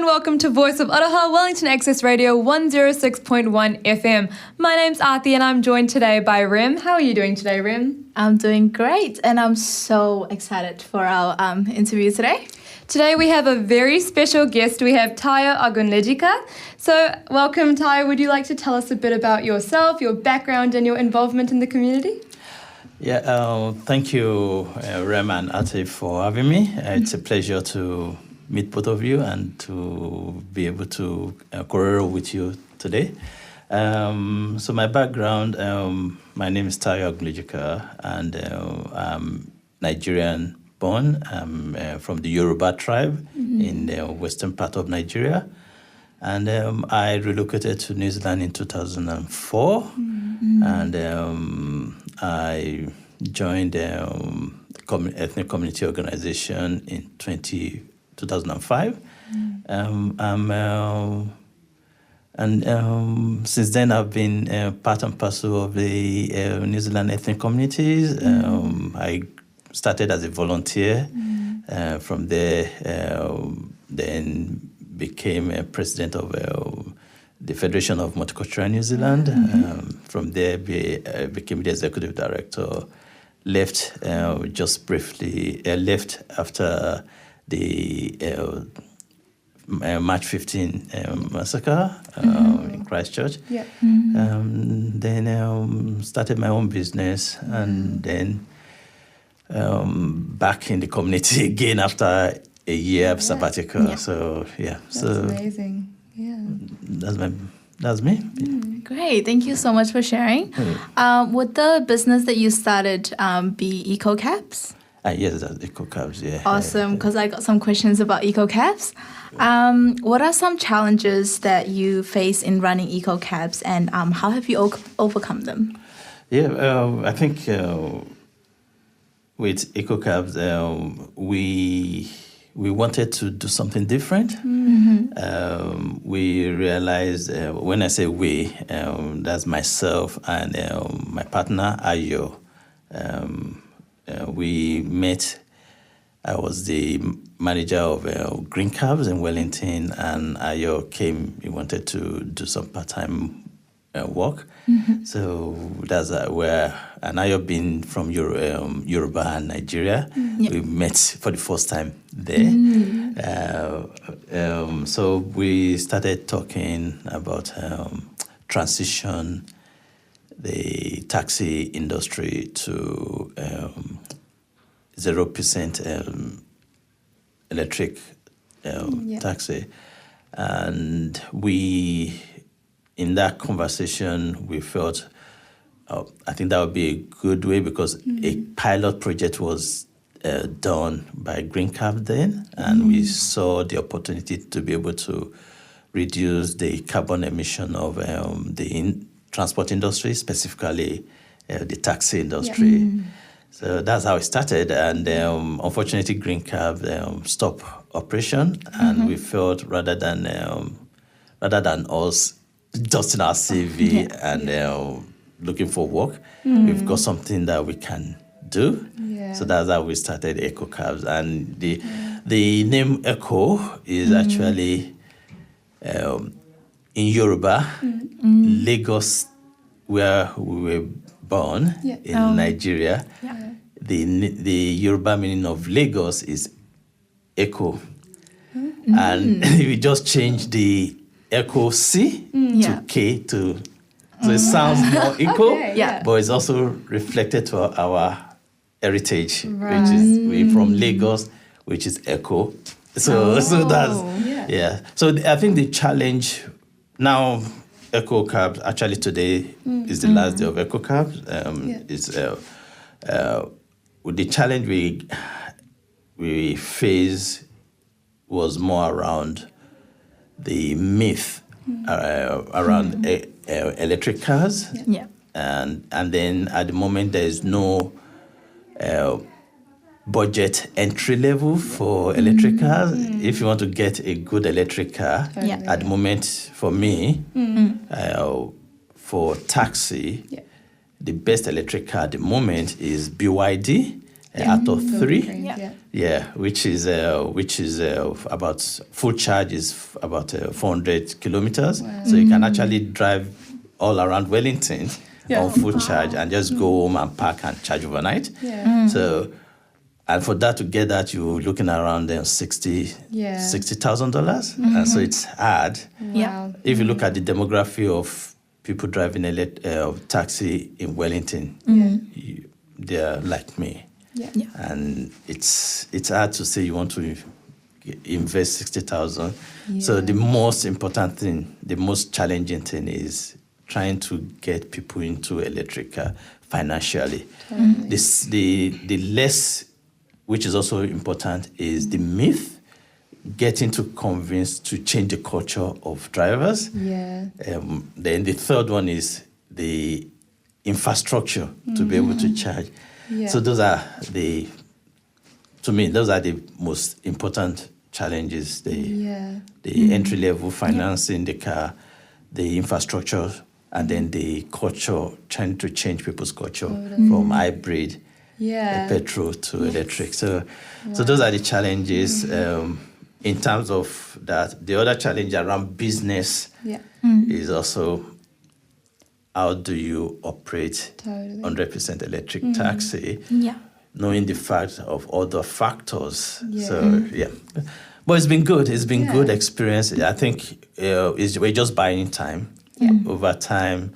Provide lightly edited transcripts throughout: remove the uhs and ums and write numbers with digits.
and welcome to Voice of Aroha, Wellington Access Radio 106.1 FM. My name's Aarti and I'm joined today by Rim. How are you doing today, Rim? I'm doing great and I'm so excited for our interview today. Today we have a very special guest. We have Taya Agunlejika. So welcome, Taya. Would you like to tell us a bit about yourself, your background and your involvement in the community? Yeah, thank you, Rem and Aarti, for having me. It's a pleasure to meet both of you and to be able to correlate with you today. So my background, my name is Taya Agunlejika, and I'm Nigerian-born. I'm from the Yoruba tribe in the western part of Nigeria. And I relocated to New Zealand in 2004. And I joined Ethnic Community Organization in 2005. Since then, I've been part and parcel of the New Zealand ethnic communities. I started as a volunteer. From there, then became a president of the Federation of Multicultural New Zealand. From there, became the executive director. Left just briefly. Left after the March 15 massacre in Christchurch. Yeah. Then started my own business, and then back in the community again after a year of sabbatical. Yeah. So yeah, that's amazing. Yeah, that's me. Great, thank you so much for sharing. Would the business that you started be EkoCabs? Yes, that's EkoCabs. Yeah. Awesome, because I got some questions about EkoCabs. What are some challenges that you face in running EkoCabs, and how have you overcome them? Yeah, I think with EkoCabs, we wanted to do something different. We realized, when I say we, that's myself and my partner, Ayo. We met. I was the manager of EkoCabs in Wellington, and Ayo came. He wanted to do some part-time work. So that's where, and Ayo being from Yoruba and Nigeria, we met for the first time there. So we started talking about transition the taxi industry to 0% electric taxi. And in that conversation, we felt, I think that would be a good way, because a pilot project was done by EkoCabs then, and we saw the opportunity to be able to reduce the carbon emission of the transport industry, specifically the taxi industry. So that's how it started, and unfortunately, EkoCabs stopped operation, and we felt rather than us dusting our CV and looking for work, we've got something that we can do. So that's how we started EkoCabs, and the name Eko is actually in Yoruba, Lagos, where we were born in Nigeria. The Yoruba meaning of Lagos is Eko, and we just changed the Eko C to K to, so it sounds more eco, but it's also reflected to our heritage, which is we from Lagos, which is Eko. So that's So I think the challenge now, EkoCabs actually today is the last day of EkoCabs. With the challenge we face was more around the myth around electric cars. And then at the moment there is no budget entry level for electric cars. If you want to get a good electric car, at the moment for me, for taxi, the best electric car at the moment is BYD out of 3. Cranes, Which is about full charge is about 400 kilometers. So you can actually drive all around Wellington on full charge and just go home and park and charge overnight. So, and for that to get that, you're looking around $60,000, and so it's hard. Wow. If you look at the demography of people driving a taxi in Wellington, they're like me. And it's hard to say you want to invest 60,000. So the most important thing, the most challenging thing is trying to get people into electric car financially. The less, which is also important, is the myth, getting to convince to change the culture of drivers. Then the third one is the infrastructure to be able to charge. So those are the most important challenges, the entry-level financing the car, the infrastructure, and then the culture, trying to change people's culture from hybrid, petrol to electric. So those are the challenges. In terms of that, the other challenge around business is also, how do you operate 100% electric taxi, knowing the fact of other factors. But it's been good. It's been good experience. I think we're just buying time over time.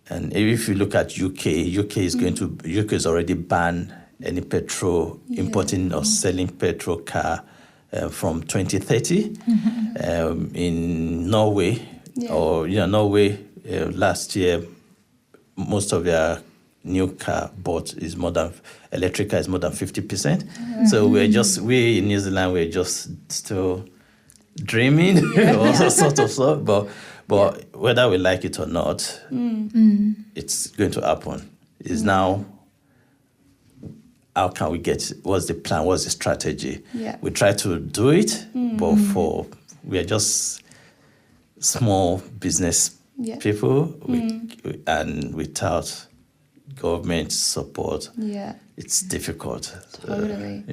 And if you look at UK is already banned any petrol importing or selling petrol car from 2030. In Norway, Norway last year, most of their new car bought is electric car is more than 50%. So we in New Zealand, we're just still dreaming, also sort of stuff. But whether we like it or not, it's going to happen. It's now, how can we what's the plan, what's the strategy? We try to do it, but we are just small business people, and without government support, it's difficult. Totally.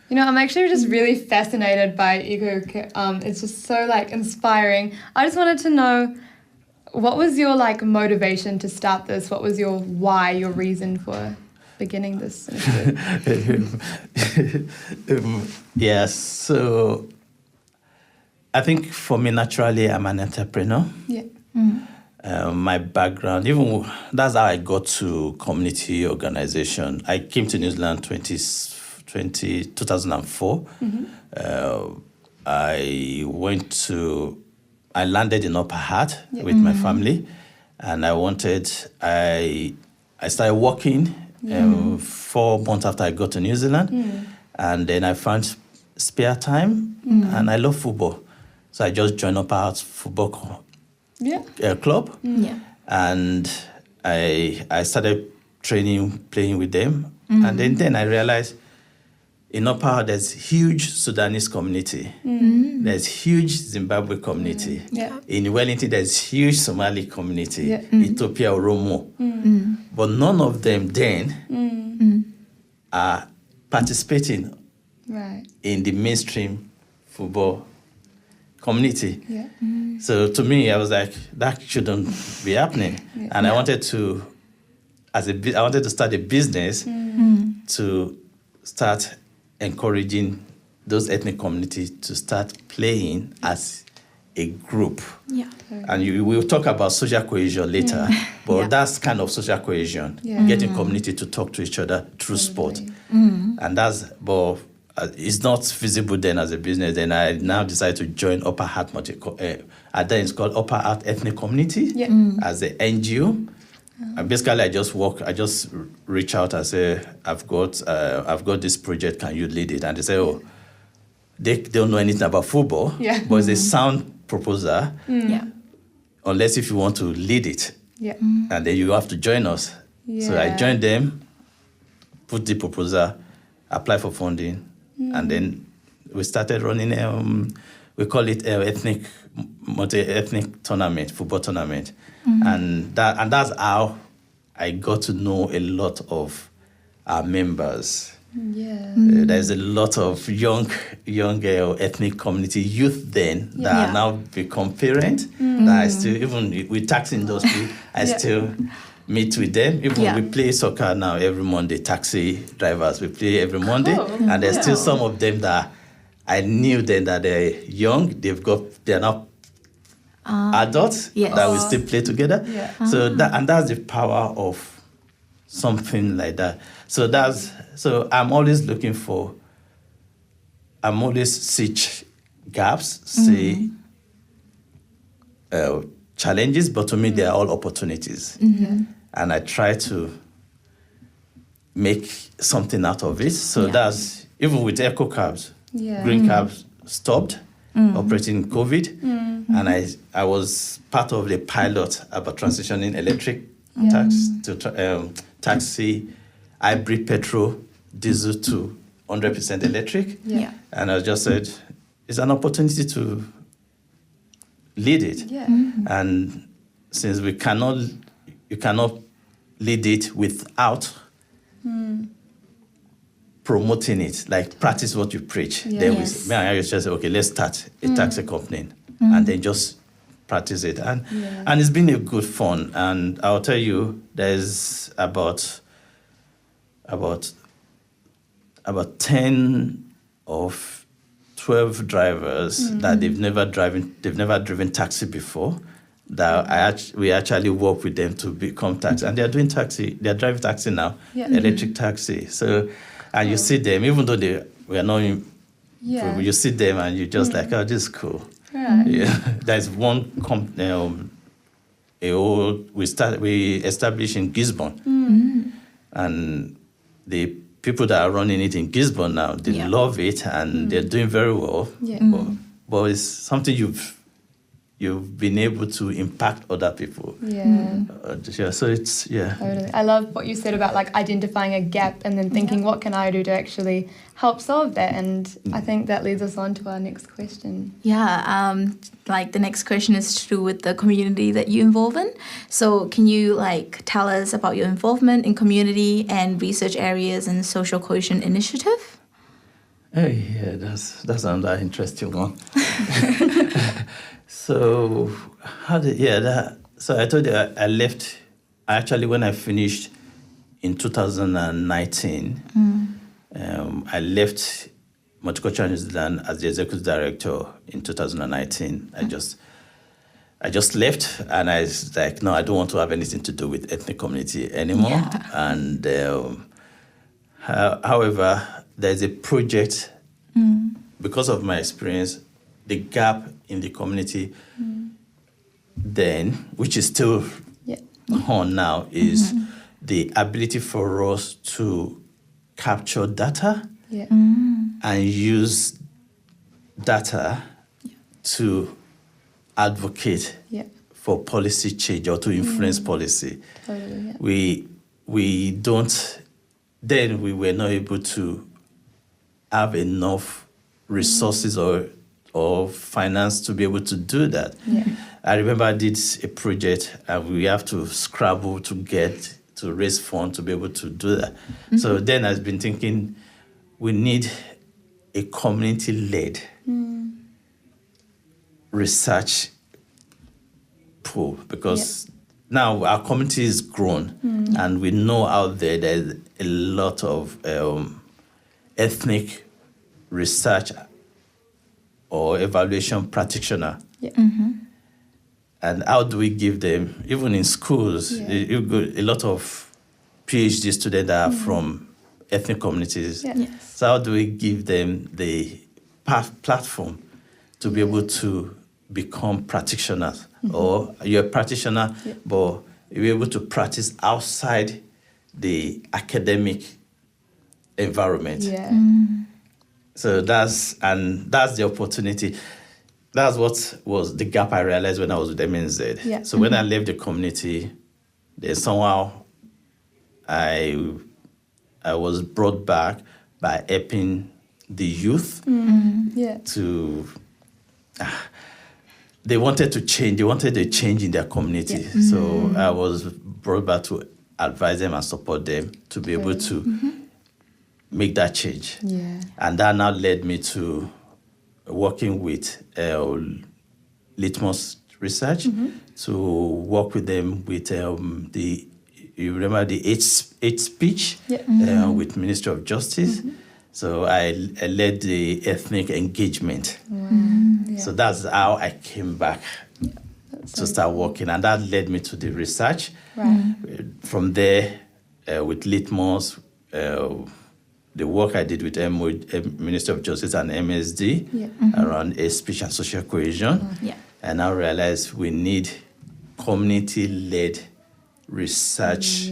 You know, I'm actually just really fascinated by it's just so inspiring. I just wanted to know, what was your motivation to start this? What was your why, your reason for beginning this initiative? So I think for me, naturally, I'm an entrepreneur. My background, even that's how I got to community organization. I came to New Zealand 2004. I landed in Upper Hutt with my family, and I started working 4 months after I got to New Zealand, and then I found spare time, and I love football. So I just joined Upper Hutt football club, and I started playing with them, and then I realized in Upper Hutt there's huge Sudanese community, there's huge Zimbabwe community, in Wellington there's huge Somali community, Ethiopia, Oromo, but none of them then are participating in the mainstream football community. So to me, I was like, that shouldn't be happening. And I wanted to start a business to start encouraging those ethnic communities to start playing as a group. And we'll talk about social cohesion later, but that's kind of social cohesion, getting community to talk to each other through sport. And it's not feasible then as a business. Then I now decided to join Upper Hutt then it's called Upper Hutt Ethnic Community as an NGO. And basically, I just reach out and say, I've got this project. Can you lead it? And they say, oh, they don't know anything about football, but it's a sound proposal. Unless if you want to lead it, and then you have to join us. So I joined them, put the proposal, apply for funding. And then we started running, we call it multi-ethnic tournament, football tournament. And that's how I got to know a lot of our members. Yeah. There's a lot of young ethnic community youth then that are now become parents. That I still, even with taxi industry, I still meet with them. Even we play soccer now every Monday, taxi drivers, we play every Monday. And there's still some of them that I knew then that they're young, they're not adults that we still play together. So that's the power of something like that. So I'm always search gaps, see challenges, but to me they are all opportunities. And I try to make something out of it. So that's, even with EkoCabs, green cabs stopped operating in COVID. And I was part of the pilot about transitioning electric taxi, hybrid petrol, diesel to 100% electric. And I just said, it's an opportunity to lead it. And since you cannot lead it without promoting it, like practice what you preach. Then I just say, okay, let's start a taxi company, and then just practice it. And it's been a good fun. And I'll tell you, there's about 10 of 12 drivers that they've never driven taxi before. That we actually work with them to become taxi, and they're driving taxi now, electric taxi. So, and you see them, even though we are not you see them and you just like, oh, this is cool. There's one company, we established in Gisborne, and the people that are running it in Gisborne now, they love it and they're doing very well. But it's something you've been able to impact other people. So it's Totally. I love what you said about like identifying a gap and then thinking, what can I do to actually help solve that? And I think that leads us on to our next question. Like the next question is to do with the community that you involve in. So can you like tell us about your involvement in community and research areas and social cohesion initiative? That's another interesting one. So so I told you I left. Actually, when I finished in 2019, I left Multicultural New Zealand as the executive director in 2019. I just left, and I was like, no, I don't want to have anything to do with ethnic community anymore. And however, there's a project, because of my experience, the gap in the community then, which is still on now, is the ability for us to capture data and use data to advocate for policy change or to influence policy. Totally, we don't, then we were not able to have enough resources or finance to be able to do that. I remember I did a project and we have to scrabble to raise funds to be able to do that. So then I've been thinking we need a community-led research pool, because now our community is grown and we know out there's a lot of ethnic research or evaluation practitioner. And how do we give them, even in schools, you've got a lot of PhD students that are from ethnic communities. So how do we give them the platform to be able to become practitioners? Or you're a practitioner, but you're able to practice outside the academic environment. So that's the opportunity. That's what was the gap I realized when I was with MNZ. So when I left the community, then somehow I was brought back by helping the youth to. They wanted to change. They wanted a change in their community. So I was brought back to advise them and support them to be able to make that change. Yeah. And that now led me to working with Litmus Research to work with them with you remember the hate speech with Ministry of Justice. So I led the ethnic engagement. So that's how I came back to start working, and that led me to the research. From there, with Litmus, the work I did with Ministry of Justice and MSD around hate speech and social cohesion, and I realized we need community-led research.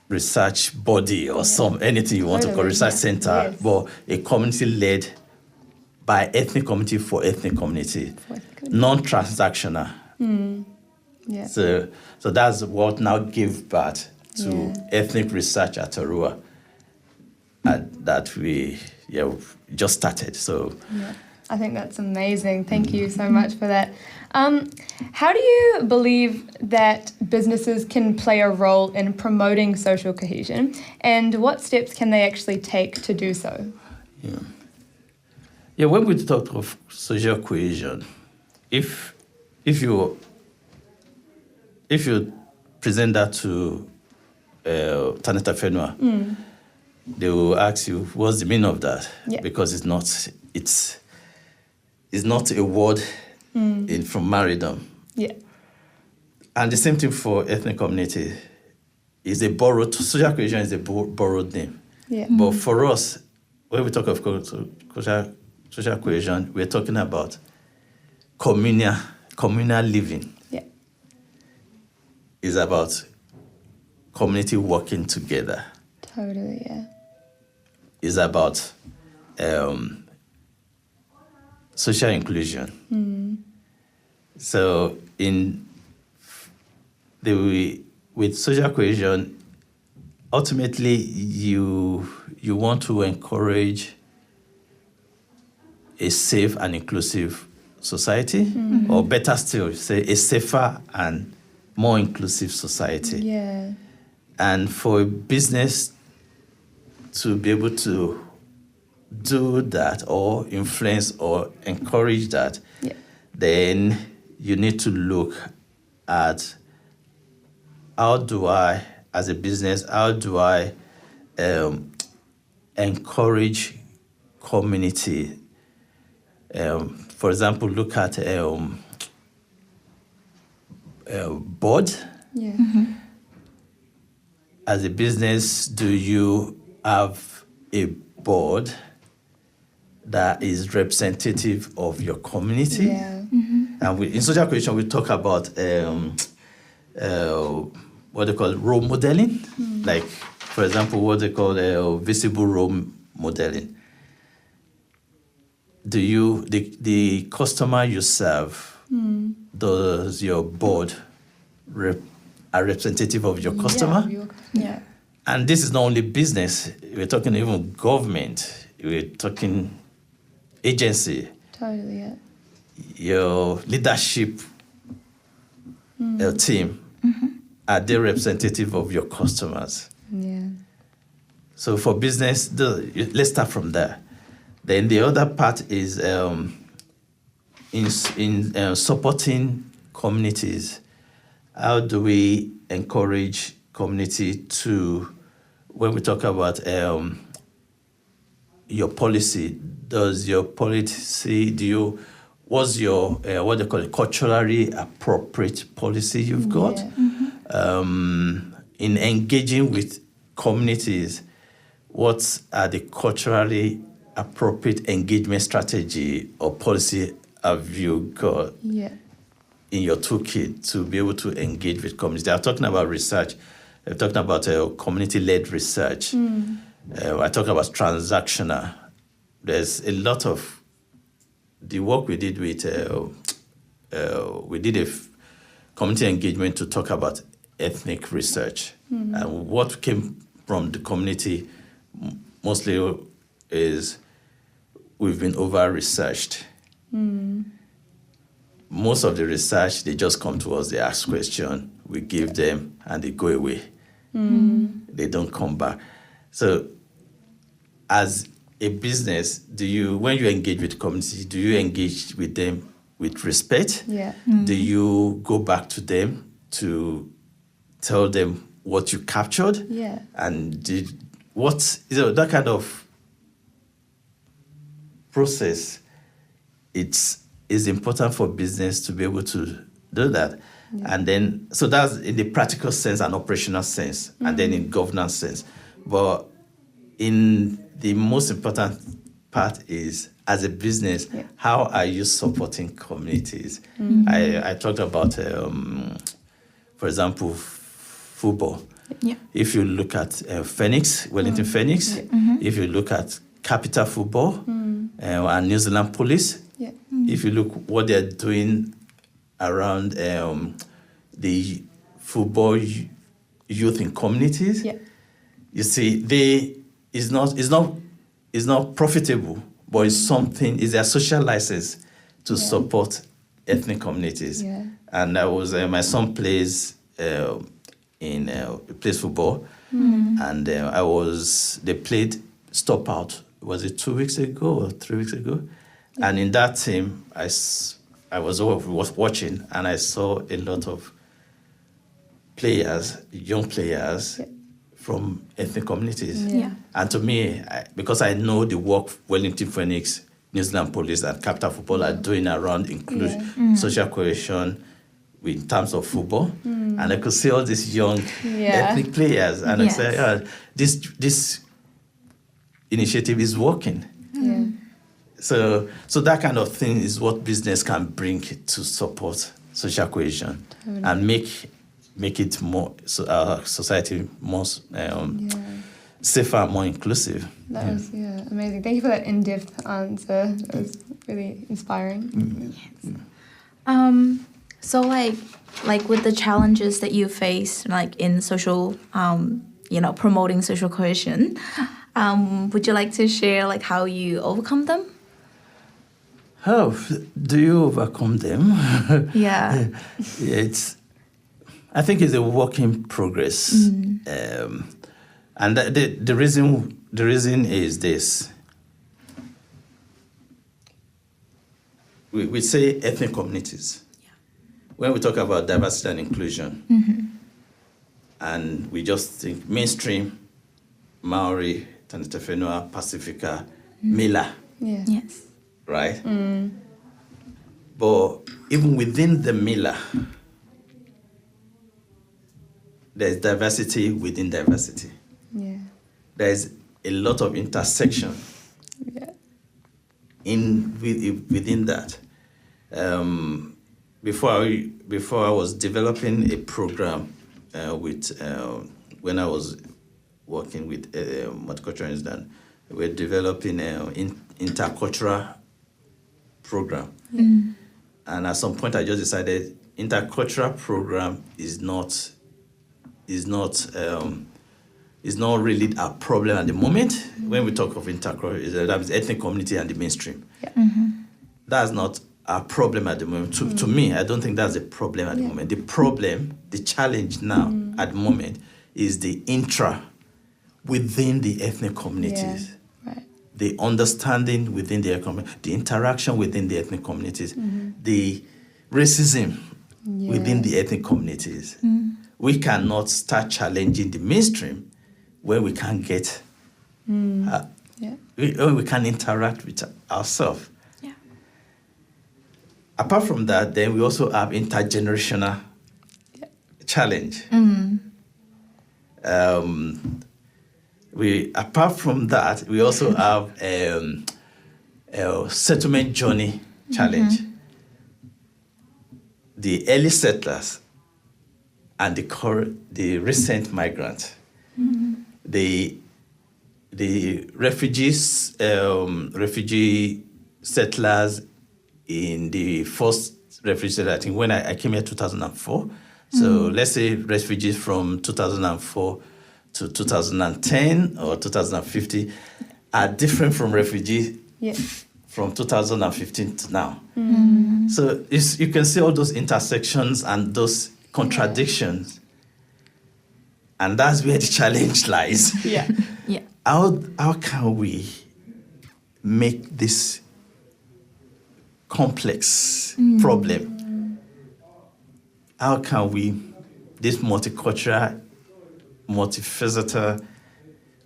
Research body or anything you want to call research center, but a community led by ethnic community for ethnic community, non-transactional. So that's what now gave birth to Ethnic Research Aotearoa that we just started. So I think that's amazing. Thank you so much for that. How do you believe that businesses can play a role in promoting social cohesion, and what steps can they actually take to do so? When we talk of social cohesion, if you present that to Taneta Fenua, they will ask you, what's the meaning of that? Because it's not a word from marriedom. And the same thing for ethnic community. Social cohesion is a borrowed name. But for us, when we talk of social cohesion, we're talking about communal living. It's about community working together. Totally, It's about social inclusion. So with social cohesion, ultimately you want to encourage a safe and inclusive society, or better still, say a safer and more inclusive society. And for a business to be able to do that or influence or encourage that, then you need to look at how do I encourage community. For example, look at board. As a business, do you have a board that is representative of your community? And in social cohesion, we talk about what they call role modeling. Like, for example, what they call visible role modeling. Do the customer you serve, does your board are representative of your customer? And this is not only business, we're talking even government, we're talking agency. Totally, Your leadership team, are they representative of your customers? So for business, let's start from there. Then the other part is in supporting communities. How do we encourage community to, when we talk about your policy, what's your what they call it, culturally appropriate policy you've got? In engaging with communities, what are the culturally appropriate engagement strategy or policy have you got in your toolkit to be able to engage with communities? I'm talking about research. I'm talking about community-led research. I talk about transactional. There's a lot of the work we did with we did a community engagement to talk about ethnic research, and what came from the community mostly is we've been over-researched. most of the research, they just come to us, they ask questions, we give them, and they go away. They don't come back. So as a business, when you engage with the community, do you engage with them with respect? Yeah. Do you go back to them to tell them what you captured? Yeah. And that kind of process, is important for business to be able to do that. Yeah. And then, so that's in the practical sense and operational sense, and then in governance sense. But in the most important part is, as a business, how are you supporting communities? I talked about, for example, football. Yeah. If you look at Phoenix, Wellington Phoenix, if you look at Capital Football and New Zealand Police, if you look what they're doing around the football youth in communities, you see, it's not profitable, but it's something. It's their social license to support ethnic communities. Yeah. And I was my son plays plays football, and they played Stop Out. Was it 2 weeks ago or 3 weeks ago? Yeah. And in that team, I was watching, and I saw a lot of young players from ethnic communities. Yeah. And to me, because I know the work Wellington Phoenix, New Zealand Police, and Capital Football are doing around inclusion, social cohesion, in terms of football, and I could see all these young ethnic players, and I said, this initiative is working. Yeah. So that kind of thing is what business can bring to support social cohesion and make it more society more safer, more inclusive. That was amazing. Thank you for that in-depth answer. It was really inspiring. Yes. So like with the challenges that you face, like in social, promoting social cohesion, would you like to share like how you overcome them? How do you overcome them? Yeah. I think it's a work in progress, and the reason is this. We say ethnic communities. When we talk about diversity and inclusion, and we just think mainstream, Maori, Tanita Whenua, Pacifica, Mila. Yeah. Yes. Right? But even within the Mila, there's diversity within diversity. Yeah. There's a lot of intersection within that. Before I was developing a program when I was working with Multicultural New Zealand, we're developing an intercultural program. And at some point I just decided intercultural program is not really a problem at the moment. When we talk of intercultural, that is ethnic community and the mainstream. That's not a problem at the moment. To me, I don't think that's a problem at the moment. The problem, the challenge now at the moment is the within the ethnic communities. Right. The understanding within the community, the interaction within the ethnic communities, the racism within the ethnic communities. We cannot start challenging the mainstream when we can't get, when we can't interact with ourselves. Apart from that, then we also have intergenerational challenge. Apart from that, we also have a settlement journey challenge. The early settlers and the recent migrant, the refugees, refugee settlers in the first refugee settler, I think when I came here 2004. So let's say refugees from 2004 to 2010 or 2050 are different from refugees from 2015 to now. So you can see all those intersections and those contradictions. And that's where the challenge lies. Yeah. Yeah. How can we make this complex problem? How can we, this multicultural, multifaceted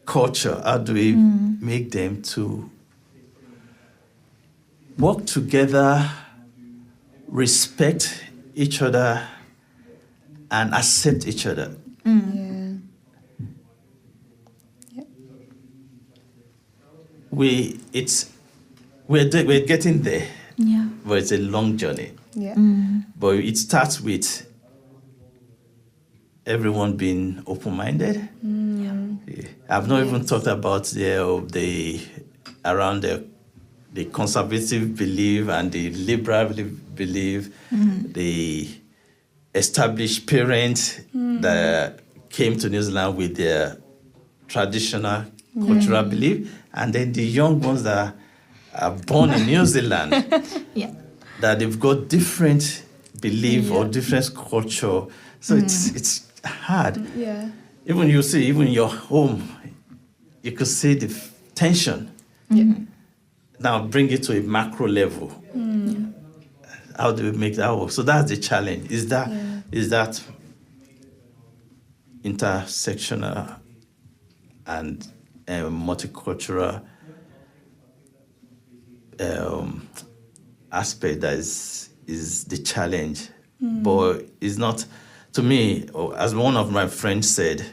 culture, how do we make them to work together, respect each other, and accept each other? Yeah. We're getting there, Yeah. but it's a long journey. Yeah. But it starts with everyone being open-minded. Yeah. I've not even talked about the conservative belief and the liberal belief, the established parents that came to New Zealand with their traditional cultural belief, and then the young ones that are born in New Zealand, that they've got different belief or different culture. So it's hard. Yeah. Even in your home, you could see the tension. Now bring it to a macro level. How do we make that work? So that's the challenge. Is that intersectional and multicultural aspect that is the challenge. But it's not, to me, or as one of my friends said,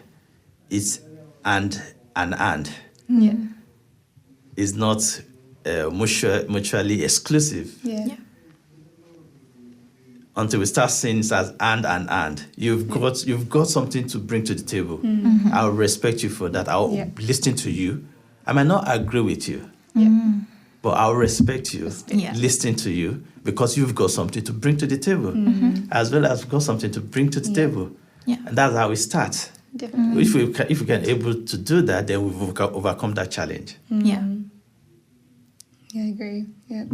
it's and. Yeah. It's not mutually exclusive. Yeah. Until we start seeing it as and. You've got something to bring to the table. I'll respect you for that. I'll listen to you. I might not agree with you, but I'll respect you, listen to you, because you've got something to bring to the table, as well as got something to bring to the table. Yeah. And that's how we start. Definitely. If we can able to do that, then we've overcome that challenge. Yeah. Yeah, I agree. Yeah.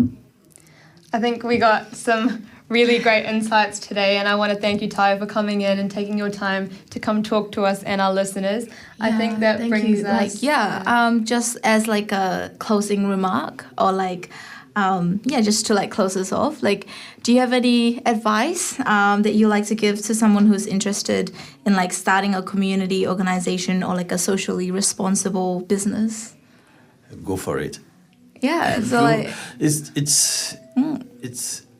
I think we got some really great insights today, and I want to thank you, Ty, for coming in and taking your time to come talk to us and our listeners. I think that brings us... just as like a closing remark, or like, just to like close us off, like, do you have any advice that you like to give to someone who's interested in like starting a community organization or like a socially responsible business? Go for it. Yeah, so like... It's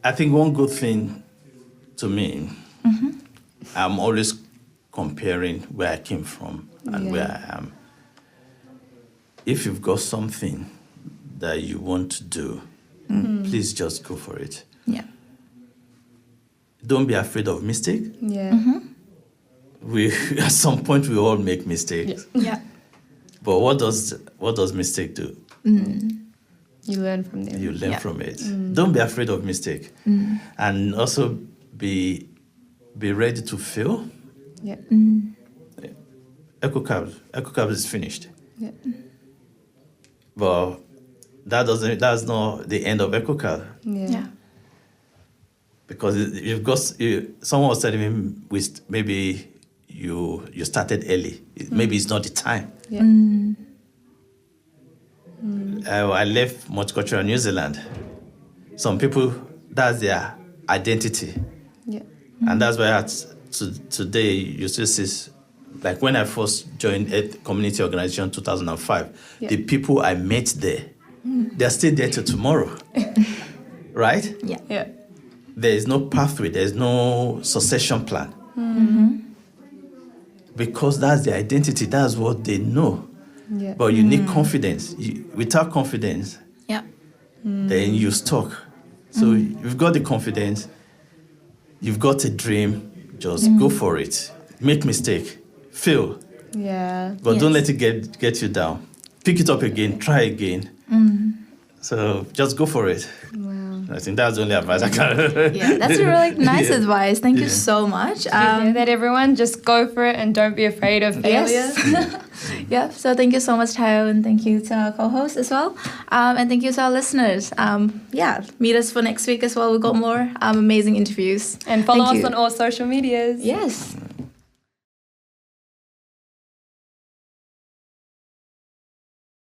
I think one good thing to me, I'm always comparing where I came from and where I am. If you've got something that you want to do, please just go for it. Yeah. Don't be afraid of mistake. Yeah. We at some point we all make mistakes. Yeah. But what does mistake do? You learn from them. You learn from it. Don't be afraid of mistake. And also be ready to fail. Yeah. EkoCabs is finished. Yeah. But that's not the end of EkoCabs. Yeah. Because someone was telling me maybe you started early. Maybe it's not the time. Yeah. I left Multicultural New Zealand. Some people, that's their identity. Yeah. And that's why today you still see, like when I first joined a community organization in 2005, the people I met there, they're still there till tomorrow. Right? Yeah. Yeah. There is no pathway, there is no succession plan. Because that's their identity, that's what they know. Yeah. But you need confidence. Without confidence, then you're stuck. So you've got the confidence, you've got a dream, just go for it. Make mistake, fail. Yeah. But don't let it get you down. Pick it up again, try again. So just go for it. Wow. I think that's the only advice I can. Yeah, that's really nice advice. Thank you so much. That everyone just go for it and don't be afraid of failure. Yeah, so thank you so much, Tayo, and thank you to our co-host as well. And thank you to our listeners. Meet us for next week as well. We've got more amazing interviews. And follow Thank us you. on all social medias. Yes.